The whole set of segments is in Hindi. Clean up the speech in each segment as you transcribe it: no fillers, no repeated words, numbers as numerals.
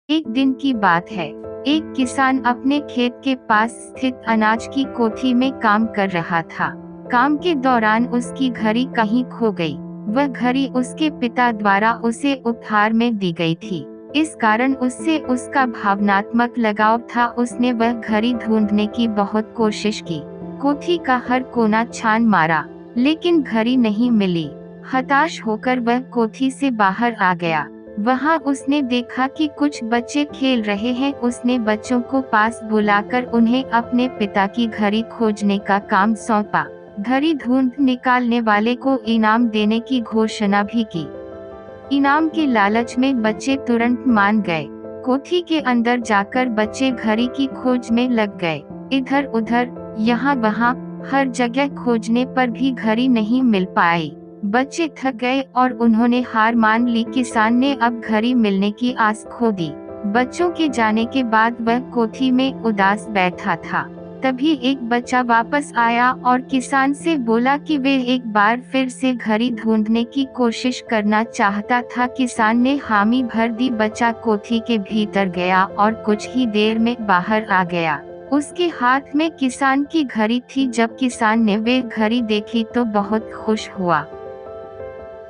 एक दिन की बात है। एक किसान अपने खेत के पास स्थित अनाज की कोठी में काम कर रहा था। काम के दौरान उसकी घड़ी कहीं खो गई। वह घड़ी उसके पिता द्वारा उसे उपहार में दी गई थी। इस कारण उससे उसका भावनात्मक लगाव था। उसने वह घड़ी ढूंढने की बहुत कोशिश की। कोठी का हर कोना छान मारा, लेकिन घड़ी नहीं मिली। हताश होकर वह कोठी से बाहर आ गया। वहां उसने देखा कि कुछ बच्चे खेल रहे हैं। उसने बच्चों को पास बुलाकर उन्हें अपने पिता की घड़ी खोजने का काम सौंपा। घड़ी ढूंढ निकालने वाले को इनाम देने की घोषणा भी की। इनाम के लालच में बच्चे तुरंत मान गए। कोठी के अंदर जाकर बच्चे घड़ी की खोज में लग गए। इधर उधर, यहाँ वहाँ, हर जगह खोजने पर भी घड़ी नहीं मिल पाई। बच्चे थक गए और उन्होंने हार मान ली। किसान ने अब घड़ी मिलने की आस खो दी। बच्चों के जाने के बाद वह कोठी में उदास बैठा था। तभी एक बच्चा वापस आया और किसान से बोला कि वे एक बार फिर से घड़ी ढूंढने की कोशिश करना चाहता था। किसान ने हामी भर दी। बच्चा कोठी के भीतर गया और कुछ ही देर में बाहर आ गया। उसके हाथ में किसान की घड़ी थी। जब किसान ने वे घड़ी देखी तो बहुत खुश हुआ।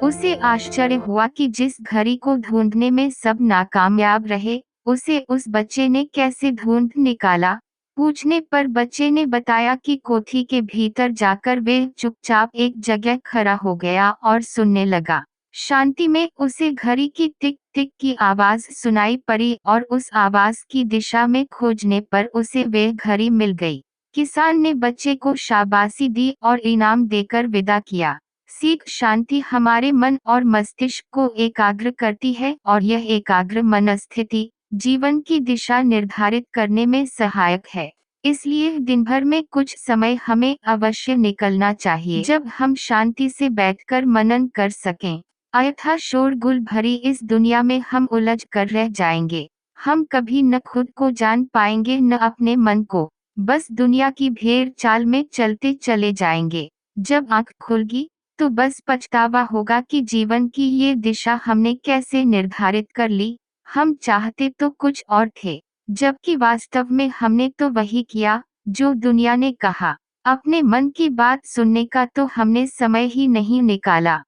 उसे आश्चर्य हुआ कि जिस घड़ी को ढूंढने में सब नाकामयाब रहे, उसे उस बच्चे ने कैसे ढूंढ निकाला। पूछने पर बच्चे ने बताया कि कोठी के भीतर जाकर वे चुपचाप एक जगह खड़ा हो गया और सुनने लगा। शांति में उसे घड़ी की टिक टिक की आवाज सुनाई पड़ी और उस आवाज की दिशा में खोजने पर उसे वे घड़ी मिल गई। किसान ने बच्चे को शाबाशी दी और इनाम देकर विदा किया। सीख: शांति हमारे मन और मस्तिष्क को एकाग्र करती है और यह एकाग्र मनस्थिति जीवन की दिशा निर्धारित करने में सहायक है। इसलिए दिन भर में कुछ समय हमें अवश्य निकलना चाहिए जब हम शांति से बैठकर मनन कर सकें। अन्यथा शोरगुल भरी इस दुनिया में हम उलझ कर रह जाएंगे। हम कभी न खुद को जान पाएंगे न अपने मन को। बस दुनिया की भेड़ चाल में चलते चले जाएंगे। जब आंख खुलगी तो बस पछतावा होगा कि जीवन की ये दिशा हमने कैसे निर्धारित कर ली। हम चाहते तो कुछ और थे, जबकि वास्तव में हमने तो वही किया जो दुनिया ने कहा। अपने मन की बात सुनने का तो हमने समय ही नहीं निकाला।